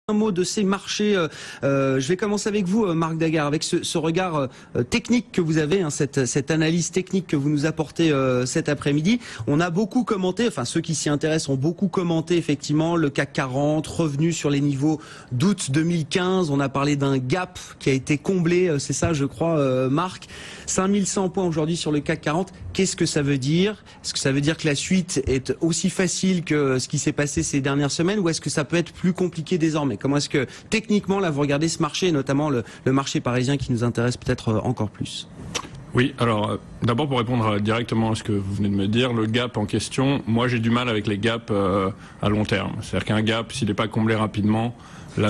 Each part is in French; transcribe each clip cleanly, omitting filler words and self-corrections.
Un mot de ces marchés. Je vais commencer avec vous, Marc Dagard, avec ce regard technique que vous avez, hein, cette analyse technique que vous nous apportez cet après-midi. On a beaucoup commenté, enfin ceux qui s'y intéressent ont beaucoup commenté effectivement le CAC 40, revenu sur les niveaux d'août 2015. On a parlé d'un gap qui a été comblé, c'est ça je crois, Marc. 5100 points aujourd'hui sur le CAC 40. Qu'est-ce que ça veut dire? Est-ce que ça veut dire que la suite est aussi facile que ce qui s'est passé ces dernières semaines, ou est-ce que ça peut être plus compliqué désormais? Comment est-ce que techniquement là vous regardez ce marché, et notamment le marché parisien qui nous intéresse peut-être encore plus? Oui, alors d'abord pour répondre directement à ce que vous venez de me dire, le gap en question, moi j'ai du mal avec les gaps à long terme. C'est-à-dire qu'un gap, s'il n'est pas comblé rapidement,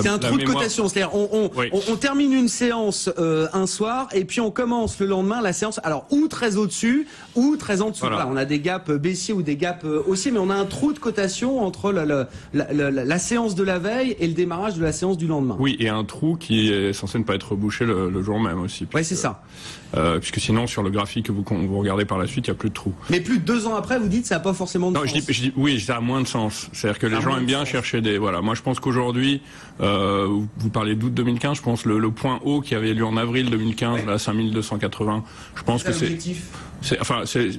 c'est un trou de cotation, c'est-à-dire on termine une séance un soir et puis on commence le lendemain la séance, alors ou très au-dessus ou très en dessous. Voilà, on a des gaps baissiers ou des gaps haussiers, mais on a un trou de cotation entre la séance de la veille et le démarrage de la séance du lendemain. Oui, et un trou qui est censé ne pas être rebouché le jour même aussi. Oui, c'est ça. Puisque sinon, sur le graphique que vous regardez par la suite, il n'y a plus de trou. Mais plus de 2 ans après, vous dites ça n'a pas forcément de sens. Oui, ça a moins de sens. C'est-à-dire que les gens aiment bien chercher des... Voilà, moi je pense qu'aujourd'hui, vous parlez d'août 2015, je pense le point haut qui avait lieu en avril 2015, là, 5280, je pense que c'est...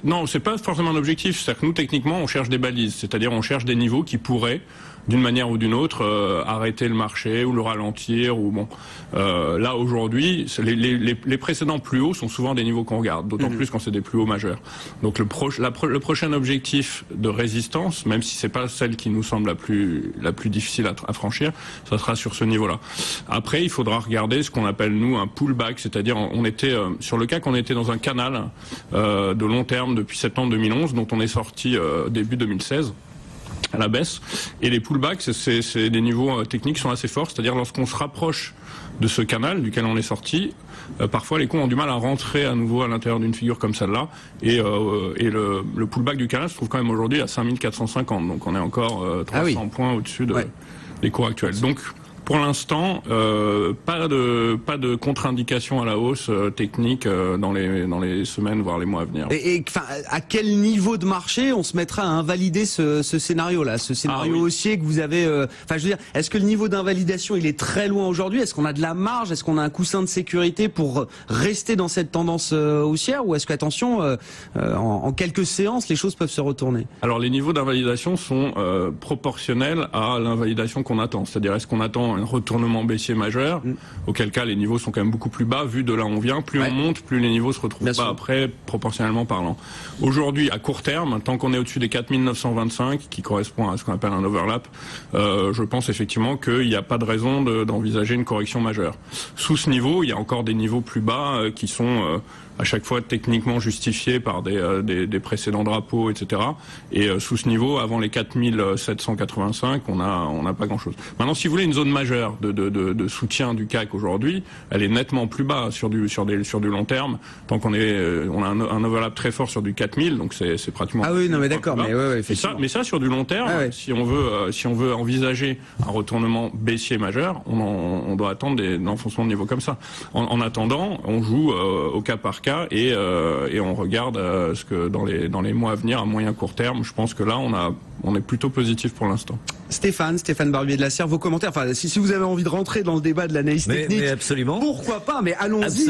Non, c'est pas forcément un objectif. C'est-à-dire que nous, techniquement, on cherche des balises. C'est-à-dire, on cherche des niveaux qui pourraient, d'une manière ou d'une autre, arrêter le marché ou le ralentir. Ou bon, là aujourd'hui, les précédents plus hauts sont souvent des niveaux qu'on regarde. D'autant plus quand c'est des plus hauts majeurs. Donc le prochain objectif de résistance, même si c'est pas celle qui nous semble la plus difficile à franchir, ça sera sur ce niveau-là. Après, il faudra regarder ce qu'on appelle nous un pullback, c'est-à-dire on était sur le CAC, on était dans un canal de long terme depuis septembre 2011, dont on est sorti début 2016 à la baisse. Et les pullbacks, c'est des niveaux techniques qui sont assez forts, c'est-à-dire lorsqu'on se rapproche de ce canal duquel on est sorti, parfois les cons ont du mal à rentrer à nouveau à l'intérieur d'une figure comme celle-là, et le pullback du canal se trouve quand même aujourd'hui à 5450, donc on est encore 300 points au-dessus des cours actuels. Donc pour l'instant, pas de contre-indication à la hausse technique dans les semaines, voire les mois à venir. Et à quel niveau de marché on se mettra à invalider ce scénario-là, ce scénario haussier que vous avez je veux dire, est-ce que le niveau d'invalidation il est très loin aujourd'hui? Est-ce qu'on a de la marge? Est-ce qu'on a un coussin de sécurité pour rester dans cette tendance haussière? Ou est-ce qu'attention, en quelques séances, les choses peuvent se retourner? Alors les niveaux d'invalidation sont proportionnels à l'invalidation qu'on attend. C'est-à-dire, est-ce qu'on attend un retournement baissier majeur, auquel cas les niveaux sont quand même beaucoup plus bas, vu de là où on vient, plus on monte, plus les niveaux se retrouvent pas après, proportionnellement parlant. Aujourd'hui, à court terme, tant qu'on est au-dessus des 4925, qui correspond à ce qu'on appelle un overlap, je pense effectivement qu'il n'y a pas de raison d'envisager une correction majeure. Sous ce niveau, il y a encore des niveaux plus bas qui sont à chaque fois techniquement justifiés par des précédents drapeaux, etc. Et sous ce niveau, avant les 4785, on n'a pas grand-chose. Maintenant, si vous voulez une zone majeure de soutien du CAC aujourd'hui, elle est nettement plus bas sur du long terme. Tant qu'on on a un overlap très fort sur du 4000, donc c'est pratiquement... Ah oui, non mais d'accord, mais ça sur du long terme, si on veut envisager un retournement baissier majeur, on doit attendre des enfoncements de niveau comme ça. En attendant, on joue au cas par cas et on regarde ce que dans les mois à venir, à moyen court terme, je pense que là on est plutôt positif pour l'instant. Stéphane Barbier de la Serre, vos commentaires, si vous avez envie de rentrer dans le débat de l'analyse technique, mais absolument. Pourquoi pas, mais allons-y,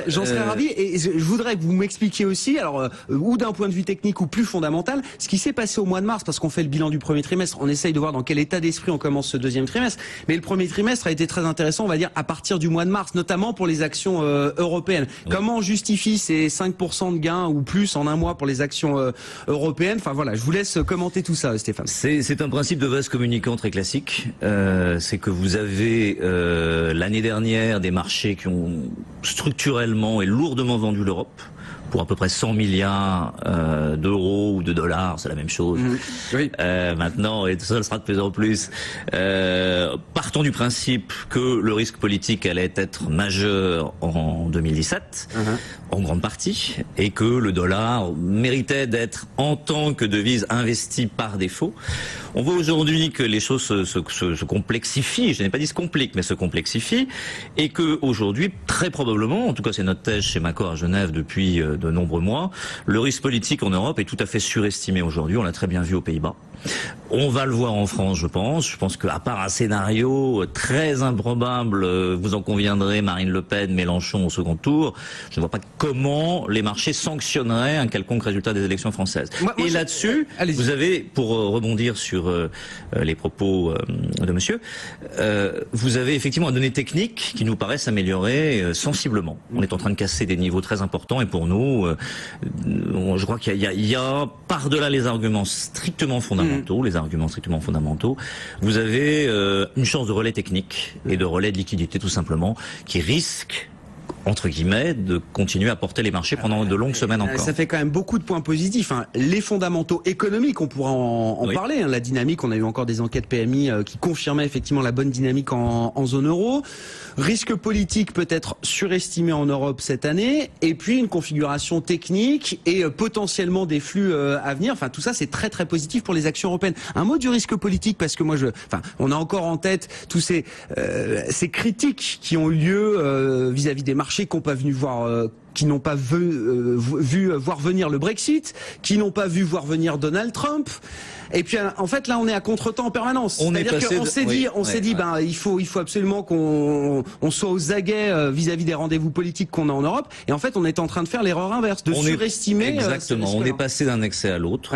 j'en serais ravi, et je voudrais que vous m'expliquiez aussi, alors, ou d'un point de vue technique ou plus fondamental, ce qui s'est passé au mois de mars, parce qu'on fait le bilan du premier trimestre, on essaye de voir dans quel état d'esprit on commence ce deuxième trimestre, mais le premier trimestre a été très intéressant, on va dire, à partir du mois de mars, notamment pour les actions européennes. Comment on justifie ces 5% de gains ou plus en un mois pour les actions européennes? Enfin voilà, je vous laisse commenter tout ça, Stéphane. C'est un principe de vase communicant très classique. C'est que vous avez l'année dernière des marchés qui ont structurellement et lourdement vendu l'Europe pour à peu près 100 milliards d'euros ou de dollars, c'est la même chose. Maintenant, et ça le sera de plus en plus. Partons du principe que le risque politique allait être majeur en 2017, en grande partie, et que le dollar méritait d'être en tant que devise investie par défaut. On voit aujourd'hui que les choses se complexifient, je n'ai pas dit se compliquent, mais se complexifient, et que aujourd'hui, très probablement, en tout cas c'est notre thèse chez Macquarie à Genève depuis de nombreux mois, le risque politique en Europe est tout à fait surestimé aujourd'hui, on l'a très bien vu aux Pays-Bas. On va le voir en France, je pense. Je pense qu'à part un scénario très improbable, vous en conviendrez, Marine Le Pen, Mélenchon au second tour, je ne vois pas comment les marchés sanctionneraient un quelconque résultat des élections françaises. Et là-dessus, vous avez, pour rebondir sur les propos de monsieur, vous avez effectivement un donné technique qui nous paraît s'améliorer sensiblement. On est en train de casser des niveaux très importants et pour nous, je crois qu'il y a par-delà les arguments strictement fondamentaux, vous avez une chance de relais technique et de relais de liquidité tout simplement qui risque entre guillemets, de continuer à porter les marchés pendant de longues semaines encore. Ça fait quand même beaucoup de points positifs. Les fondamentaux économiques, on pourra en parler. La dynamique, on a eu encore des enquêtes PMI qui confirmaient effectivement la bonne dynamique en zone euro. Risque politique peut-être surestimé en Europe cette année. Et puis une configuration technique et potentiellement des flux à venir. Enfin, tout ça, c'est très très positif pour les actions européennes. Un mot du risque politique, parce que on a encore en tête tous ces critiques qui ont eu lieu vis-à-vis des marchés qui n'ont pas vu voir venir le Brexit, qui n'ont pas vu voir venir Donald Trump. Et puis en fait là on est à contretemps en permanence. C'est-à-dire qu'on s'est dit il faut absolument qu'on soit aux aguets vis-à-vis des rendez-vous politiques qu'on a en Europe. Et en fait on est en train de faire l'erreur inverse, de surestimer. Exactement. On est passé d'un excès à l'autre.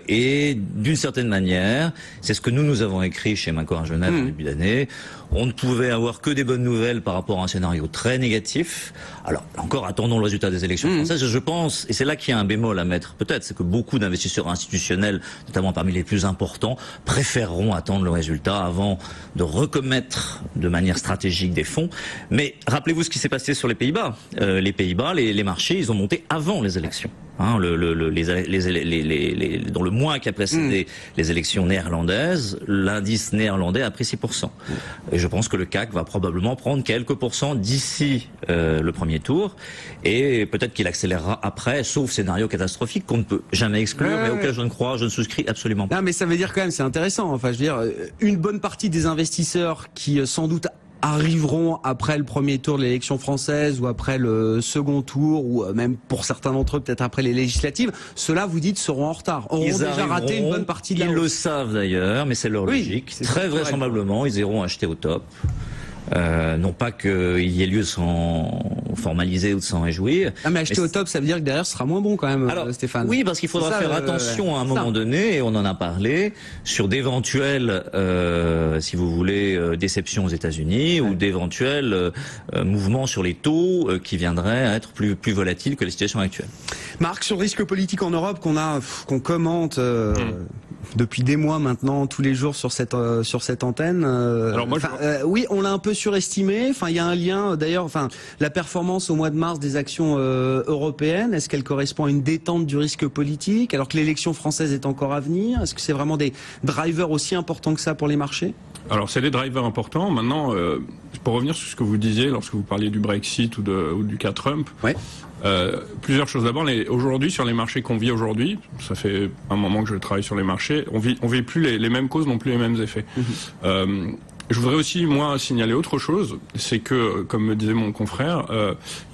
Et d'une certaine manière, c'est ce que nous avons écrit chez Macquarie à Genève au début d'année. On ne pouvait avoir que des bonnes nouvelles par rapport à un scénario très négatif. Alors, encore, attendons le résultat des élections françaises. Je pense, et c'est là qu'il y a un bémol à mettre, peut-être, c'est que beaucoup d'investisseurs institutionnels, notamment parmi les plus importants, préféreront attendre le résultat avant de recommettre de manière stratégique des fonds. Mais rappelez-vous ce qui s'est passé sur les Pays-Bas. Les Pays-Bas, les marchés, ils ont monté avant les élections. Dans le mois qui a précédé les élections néerlandaises, l'indice néerlandais a pris 6%. Et je pense que le CAC va probablement prendre quelques pourcents d'ici le premier tour, et peut-être qu'il accélérera après, sauf scénario catastrophique qu'on ne peut jamais exclure, mais auquel je ne souscris absolument pas. Non, mais ça veut dire quand même, c'est intéressant. Enfin, je veux dire, une bonne partie des investisseurs qui sans doute arriveront après le premier tour de l'élection française ou après le second tour ou même pour certains d'entre eux peut-être après les législatives, ceux-là vous dites seront en retard, auront déjà raté une bonne partie de la hausse. Ils le savent d'ailleurs, mais c'est leur logique. Très vraisemblablement, ils iront acheter au top. Non pas qu'il y ait lieu de s'en formaliser ou de s'en réjouir. Mais acheter au top, ça veut dire que derrière ce sera moins bon quand même, Stéphane. Oui, parce qu'il faudra faire attention à un moment donné, et on en a parlé, sur d'éventuelles, si vous voulez, déceptions aux États-Unis ou d'éventuels mouvements sur les taux qui viendraient à être plus volatiles que la situation actuelle. Marc, sur le risque politique en Europe qu'on commente depuis des mois maintenant, tous les jours sur cette antenne. Alors moi, oui, on l'a un peu surestimé. Enfin, il y a un lien. D'ailleurs, la performance au mois de mars des actions européennes, est-ce qu'elle correspond à une détente du risque politique, alors que l'élection française est encore à venir? Est-ce que c'est vraiment des drivers aussi importants que ça pour les marchés? Alors, c'est des drivers importants. Maintenant, pour revenir sur ce que vous disiez lorsque vous parliez du Brexit ou du cas Trump. Plusieurs choses. D'abord, aujourd'hui, sur les marchés qu'on vit aujourd'hui, ça fait un moment que je travaille sur les marchés, on vit plus les mêmes causes, non plus les mêmes effets. Je voudrais aussi, moi, signaler autre chose, c'est que, comme me disait mon confrère,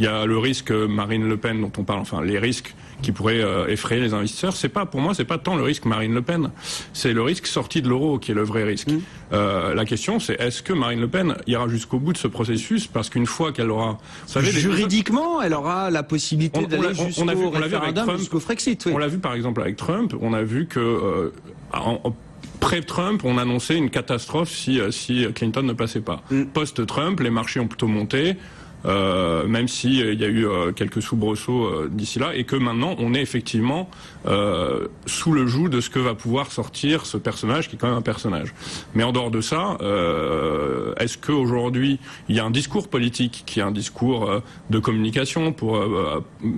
il y a le risque Marine Le Pen dont on parle, enfin les risques qui pourraient effrayer les investisseurs. Pour moi, c'est pas tant le risque Marine Le Pen, c'est le risque sorti de l'euro qui est le vrai risque. La question, c'est est-ce que Marine Le Pen ira jusqu'au bout de ce processus, parce qu'une fois qu'elle aura, vous savez, juridiquement, elle aura la possibilité d'aller jusqu'au référendum, jusqu'au Frexit. Oui. On l'a vu par exemple avec Trump. On a vu que pré-Trump, on annonçait une catastrophe si Clinton ne passait pas. Post-Trump, les marchés ont plutôt monté, même s'il y a eu quelques soubresauts d'ici là, et que maintenant, on est effectivement sous le joug de ce que va pouvoir sortir ce personnage, qui est quand même un personnage. Mais en dehors de ça, est-ce qu'aujourd'hui, il y a un discours politique, qui est un discours de communication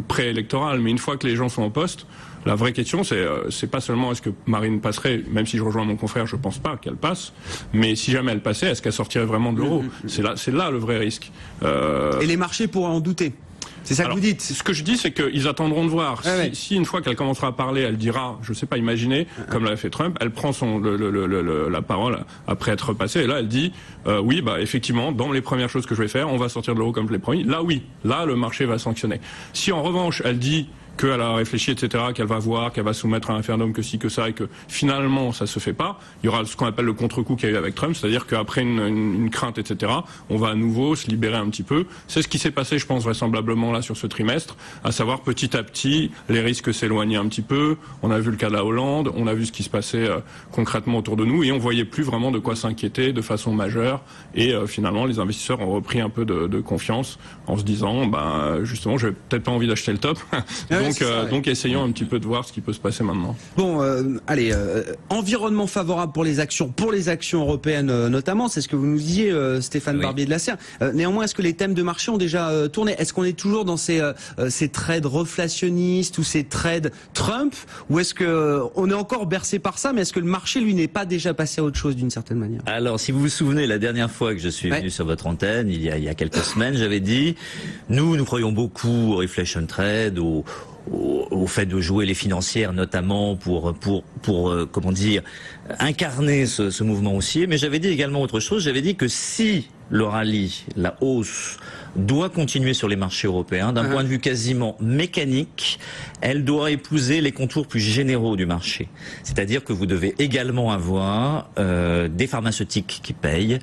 préélectoral, mais une fois que les gens sont en poste, la vraie question, c'est pas seulement est-ce que Marine passerait, même si je rejoins mon confrère, je pense pas qu'elle passe, mais si jamais elle passait, est-ce qu'elle sortirait vraiment de l'euro? C'est là le vrai risque. Et les marchés pourraient en douter. C'est ça que vous dites. Ce que je dis, c'est qu'ils attendront de voir. Si une fois qu'elle commencera à parler, elle dira, je sais pas, imaginez, comme l'a fait Trump, elle prend la parole après être passée, et là elle dit, oui, effectivement, dans les premières choses que je vais faire, on va sortir de l'euro comme je l'ai promis. Là, oui, là le marché va sanctionner. Si en revanche elle dit, qu'elle a réfléchi, etc., qu'elle va voir, qu'elle va soumettre un référendum, que ci, que ça, et que finalement ça se fait pas. Il y aura ce qu'on appelle le contre-coup qu'il y a eu avec Trump, c'est-à-dire qu'après une crainte, etc., on va à nouveau se libérer un petit peu. C'est ce qui s'est passé, je pense, vraisemblablement là sur ce trimestre, à savoir petit à petit, les risques s'éloignaient un petit peu. On a vu le cas de la Hollande, on a vu ce qui se passait concrètement autour de nous, et on voyait plus vraiment de quoi s'inquiéter de façon majeure. Et finalement, les investisseurs ont repris un peu de confiance en se disant, justement, j'avais peut-être pas envie d'acheter le top, donc essayons un petit peu de voir ce qui peut se passer maintenant. Bon, allez, environnement favorable pour les actions européennes notamment, c'est ce que vous nous disiez, Stéphane Barbier de la Serre. Néanmoins, est-ce que les thèmes de marché ont déjà tourné? Est-ce qu'on est toujours dans ces trades reflationnistes ou ces trades Trump, ou est-ce que on est encore bercé par ça, mais est-ce que le marché, lui, n'est pas déjà passé à autre chose d'une certaine manière? Alors, si vous vous souvenez, la dernière fois que je suis venu sur votre antenne, il y a quelques semaines, j'avais dit, nous croyons beaucoup au reflation trade, au fait de jouer les financières, notamment pour comment dire, incarner ce mouvement haussier. Mais j'avais dit également autre chose. J'avais dit que si le rallye, la hausse, doit continuer sur les marchés européens, d'un point de vue quasiment mécanique, elle doit épouser les contours plus généraux du marché. C'est-à-dire que vous devez également avoir des pharmaceutiques qui payent,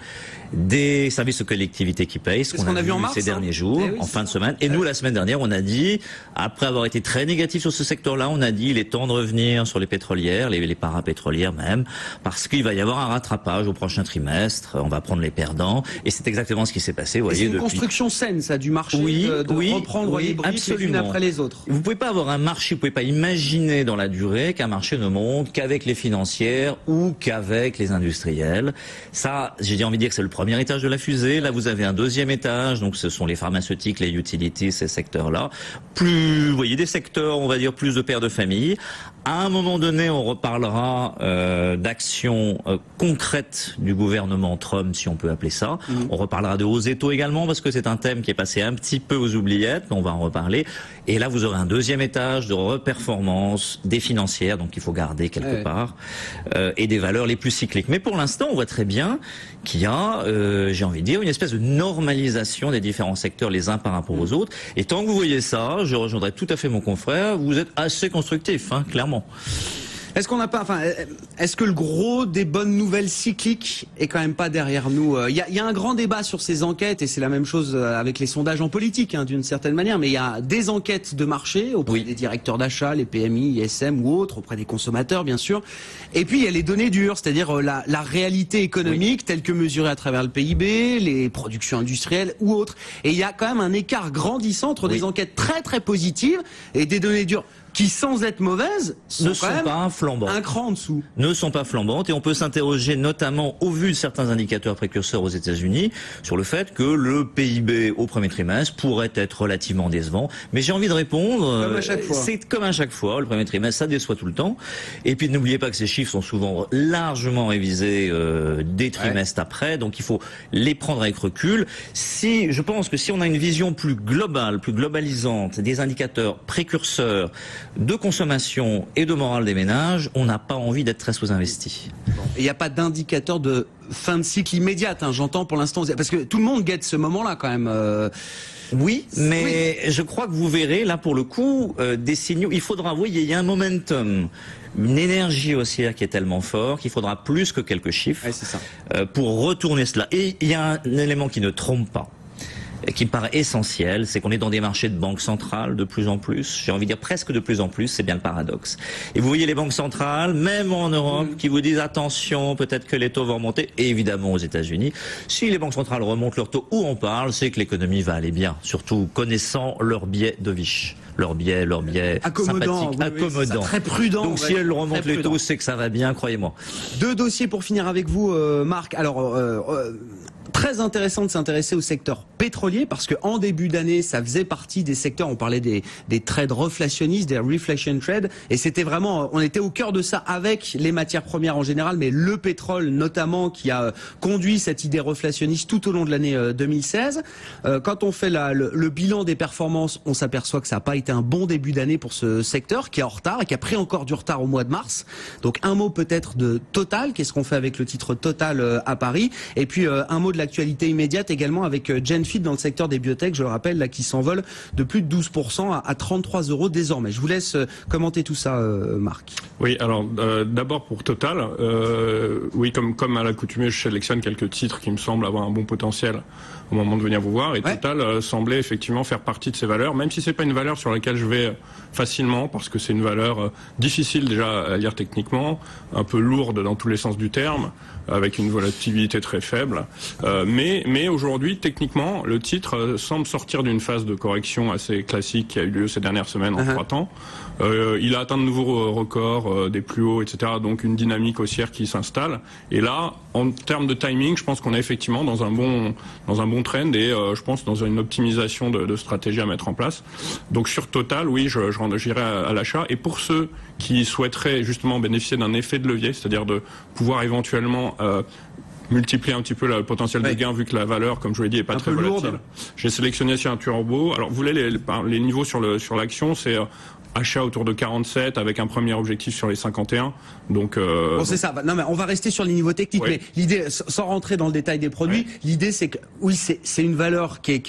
des services aux collectivités qui payent, ce qu'on a vu ces derniers jours, en fin de semaine. Et nous, la semaine dernière, on a dit, après avoir été très négatif sur ce secteur-là, on a dit il est temps de revenir sur les pétrolières, les parapétrolières même, parce qu'il va y avoir un rattrapage au prochain trimestre, on va prendre les perdants, et c'est exactement ce qui s'est passé. Vous voyez, c'est une construction saine, ça, du marché, de reprendre les briques les unes après les autres. Vous pouvez pas avoir un marché, vous pouvez pas imaginer dans la durée qu'un marché ne monte qu'avec les financières ou qu'avec les industriels. Ça, j'ai envie de dire que c'est le premier étage de la fusée. Là, vous avez un deuxième étage, donc ce sont les pharmaceutiques, les utilities, ces secteurs-là. Plus, vous voyez, des secteurs, on va dire, plus de pères de famille. À un moment donné, on reparlera d'actions concrètes du gouvernement Trump, si on peut appeler ça. On reparlera de hausses des taux également, parce que c'est un thème qui est passé un petit peu aux oubliettes, mais on va en reparler. Et là, vous aurez un deuxième étage de reperformance des financières, donc il faut garder quelque part, et des valeurs les plus cycliques. Mais pour l'instant, on voit très bien qu'il y a, j'ai envie de dire, une espèce de normalisation des différents secteurs les uns par rapport aux autres. Et tant que vous voyez ça, je rejoindrai tout à fait mon confrère, vous êtes assez constructif, hein, clairement. Est-ce qu'on n'a pas, est-ce que le gros des bonnes nouvelles cycliques est quand même pas derrière nous? Il y a un grand débat sur ces enquêtes, et c'est la même chose avec les sondages en politique, hein, d'une certaine manière, mais il y a des enquêtes de marché auprès des directeurs d'achat, les PMI, ISM ou autres, auprès des consommateurs, bien sûr. Et puis il y a les données dures, c'est-à-dire la réalité économique telle que mesurée à travers le PIB, les productions industrielles ou autres. Et il y a quand même un écart grandissant entre des enquêtes très très positives et des données dures qui, sans être mauvaises, ne sont pas flambantes. Un cran en dessous. Ne sont pas flambantes, et on peut s'interroger notamment au vu de certains indicateurs précurseurs aux États-Unis sur le fait que le PIB au premier trimestre pourrait être relativement décevant. Mais j'ai envie de répondre, comme à chaque fois. C'est comme à chaque fois, le premier trimestre ça déçoit tout le temps. Et puis n'oubliez pas que ces chiffres sont souvent largement révisés des trimestres après, donc il faut les prendre avec recul. Je pense que si on a une vision plus globale, plus globalisante des indicateurs précurseurs de consommation et de morale des ménages, on n'a pas envie d'être très sous-investi. Il n'y a pas d'indicateur de fin de cycle immédiate, hein, j'entends pour l'instant, parce que tout le monde guette ce moment-là quand même. Oui, mais je crois que vous verrez là pour le coup des signaux. Il faudra, vous voyez, il y a un momentum, une énergie haussière qui est tellement fort qu'il faudra plus que quelques chiffres pour retourner cela. Et il y a un élément qui ne trompe pas, qui me paraît essentiel, c'est qu'on est dans des marchés de banques centrales de plus en plus, j'ai envie de dire presque de plus en plus, c'est bien le paradoxe. Et vous voyez les banques centrales, même en Europe, qui vous disent attention, peut-être que les taux vont remonter, et évidemment aux États-Unis. Si les banques centrales remontent leurs taux, où on parle, c'est que l'économie va aller bien, surtout connaissant leur biais de Viche. Leur biais accommodant, sympathique, accommodant. Très prudent. Donc si elles remontent les taux, c'est que ça va bien, croyez-moi. Deux dossiers pour finir avec vous, Marc. Alors, très intéressant de s'intéresser au secteur pétrolier, parce que en début d'année, ça faisait partie des secteurs, on parlait des trades reflationnistes, des reflation trades, et c'était vraiment, on était au cœur de ça avec les matières premières en général, mais le pétrole notamment qui a conduit cette idée reflationniste tout au long de l'année 2016. Quand on fait le bilan des performances, on s'aperçoit que ça n'a pas été été un bon début d'année pour ce secteur qui est en retard et qui a pris encore du retard au mois de mars. Donc un mot peut-être de Total, qu'est-ce qu'on fait avec le titre Total à Paris, et puis un mot de l'actualité immédiate également avec Genfit dans le secteur des biotech, je le rappelle, là qui s'envole de plus de 12% à 33 € désormais. Je vous laisse commenter tout ça, Marc. Oui, alors d'abord pour Total, oui, comme à l'accoutumée, je sélectionne quelques titres qui me semblent avoir un bon potentiel au moment de venir vous voir, et Total semblait effectivement faire partie de ces valeurs, même si c'est pas une valeur sur laquelle je vais facilement, parce que c'est une valeur difficile déjà à lire techniquement, un peu lourde dans tous les sens du terme, avec une volatilité très faible. Mais aujourd'hui, techniquement, le titre semble sortir d'une phase de correction assez classique qui a eu lieu ces dernières semaines en 3 temps. Il a atteint de nouveaux records, des plus hauts, etc. Donc une dynamique haussière qui s'installe. Et là, en termes de timing, je pense qu'on est effectivement dans un bon trend et je pense dans une optimisation de stratégie à mettre en place. Donc sur Total, oui, j'irai à l'achat. Et pour ceux qui souhaiteraient justement bénéficier d'un effet de levier, c'est-à-dire de pouvoir éventuellement multiplier un petit peu le potentiel de gain vu que la valeur, comme je vous l'ai dit, est pas très volatile. J'ai sélectionné ici un turbo. Alors vous voulez les niveaux sur l'action, c'est achat autour de 47 avec un premier objectif sur les 51. Donc bon, c'est ça. Non mais on va rester sur les niveaux techniques. Oui. Mais l'idée, sans rentrer dans le détail des produits, l'idée c'est que oui, c'est une valeur qui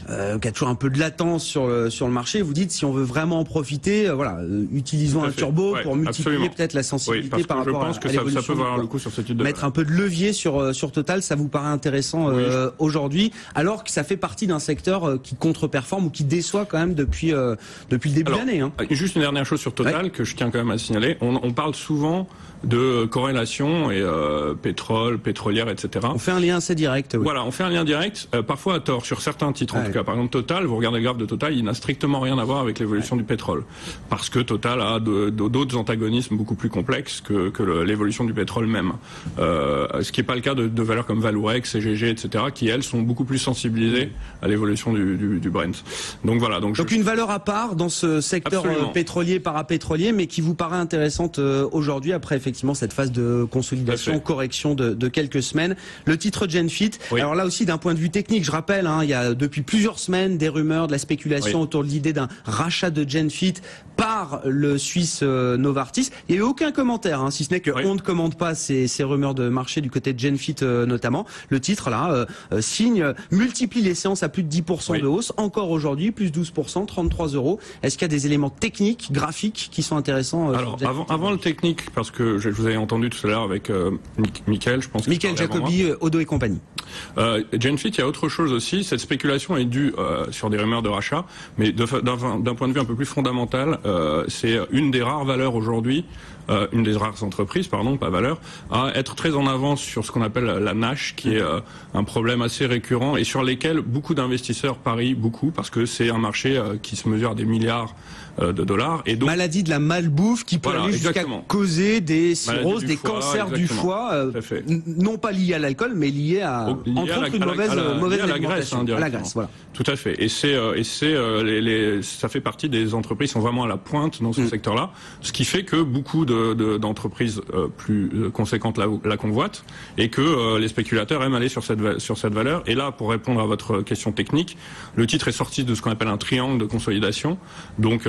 a toujours un peu de latence sur le marché. Vous dites si on veut vraiment en profiter, voilà, utilisons un turbo pour multiplier peut-être la sensibilité par rapport à l'évolution. Je pense que ça peut valoir le coup sur ce type de mettre un peu de levier sur Total, ça vous paraît intéressant aujourd'hui, alors que ça fait partie d'un secteur qui contre-performe ou qui déçoit quand même depuis le début de l'année. Juste une dernière chose sur Total que je tiens quand même à signaler. On parle souvent de corrélation et pétrole, pétrolière, etc. On fait un lien assez direct. Oui. Voilà, on fait un lien direct, parfois à tort, sur certains titres en tout cas. Par exemple, Total, vous regardez le graphe de Total, il n'a strictement rien à voir avec l'évolution du pétrole. Parce que Total a d'autres antagonismes beaucoup plus complexes que l'évolution du pétrole même. Ce qui n'est pas le cas de valeurs comme Valourec, CGG, etc., qui elles sont beaucoup plus sensibilisées à l'évolution du Brent. Donc voilà. Donc une valeur à part dans ce secteur pétrolier, parapétrolier, mais qui vous paraît intéressante aujourd'hui après effectivement cette phase de consolidation, correction de quelques semaines. Le titre Genfit, alors là aussi d'un point de vue technique, je rappelle, il y a depuis plusieurs semaines des rumeurs, de la spéculation autour de l'idée d'un rachat de Genfit par le Suisse Novartis. Il n'y a eu aucun commentaire, si ce n'est qu'on ne commente pas ces rumeurs de marché du côté de Genfit notamment. Le titre là multiplie les séances à plus de 10% de hausse, encore aujourd'hui, plus 12%, 33 €. Est-ce qu'il y a des éléments techniques, graphiques qui sont intéressants? Alors avant le technique, parce que je vous ai entendu tout à l'heure avec Mickaël, je pense. Mickaël Jacobi, Odo et compagnie. Genfit, il y a autre chose aussi. Cette spéculation est due sur des rumeurs de rachat, mais d'un point de vue un peu plus fondamental, c'est une des rares valeurs aujourd'hui, une des rares entreprises, pardon, pas valeur, à être très en avance sur ce qu'on appelle la NASH, qui est un problème assez récurrent et sur lesquels beaucoup d'investisseurs parient beaucoup, parce que c'est un marché qui se mesure à des milliards de dollars. Et donc, maladie de la malbouffe qui peut aller jusqu'à causer des cirrhoses, des cancers du foie, non pas liés à l'alcool, mais liés à entre autres une mauvaise alimentation, à la graisse, voilà. Tout à fait. Et ça fait partie des entreprises qui sont vraiment à la pointe dans ce secteur-là, ce qui fait que beaucoup d'entreprises plus conséquentes la convoitent et que les spéculateurs aiment aller sur cette valeur. Et là, pour répondre à votre question technique, le titre est sorti de ce qu'on appelle un triangle de consolidation. Donc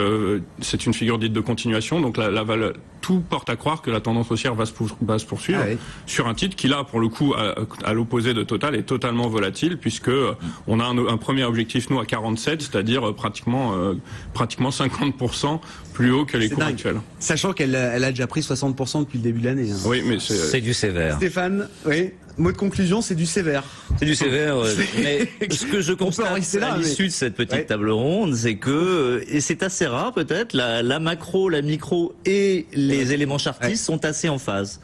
c'est une figure dite de continuation. Donc la valeur, tout porte à croire que la tendance haussière va se poursuivre sur un titre qui là, pour le coup, à l'opposé de Total, est totalement volatile, puisque on a un premier objectif, nous, à 47, c'est-à-dire pratiquement 50% plus haut que les cours actuels. Sachant qu'elle a déjà pris 60% depuis le début de l'année. Oui, mais c'est du sévère. Stéphane, mot de conclusion, c'est du sévère. C'est du sévère, mais ce que je constate à l'issue de cette petite table ronde, c'est que, et c'est assez rare peut-être, la macro, la micro et les éléments chartistes sont assez en phase.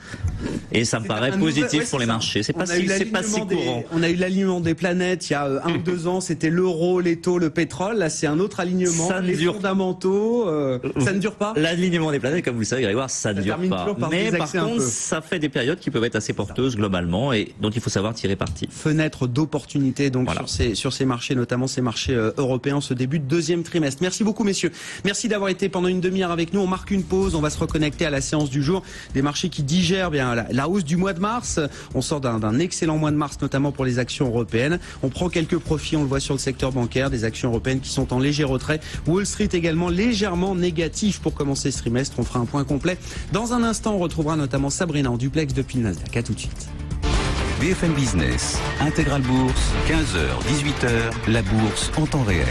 Et ça me paraît positif pour les marchés. C'est pas si courant. On a eu l'alignement des planètes il y a 1 ou 2 ans, c'était l'euro, les taux, le pétrole. Là, c'est un autre alignement. Les fondamentaux, ça ne dure pas. L'alignement des planètes, comme vous le savez, Grégoire, ça ne dure pas. Mais par contre, ça fait des périodes qui peuvent être assez porteuses globalement. et dont il faut savoir tirer parti. Fenêtre d'opportunité donc Voilà. sur ces marchés, notamment ces marchés européens, ce début de deuxième trimestre. Merci beaucoup messieurs. Merci d'avoir été pendant une demi-heure avec nous. On marque une pause, on va se reconnecter à la séance du jour. Des marchés qui digèrent bien la hausse du mois de mars. On sort d'un excellent mois de mars, notamment pour les actions européennes. On prend quelques profits, on le voit sur le secteur bancaire, des actions européennes qui sont en léger retrait. Wall Street également légèrement négatif pour commencer ce trimestre. On fera un point complet. Dans un instant, on retrouvera notamment Sabrina en duplex depuis le Nasdaq. À tout de suite. BFM Business, Intégral Bourse, 15h, 18h, la bourse en temps réel.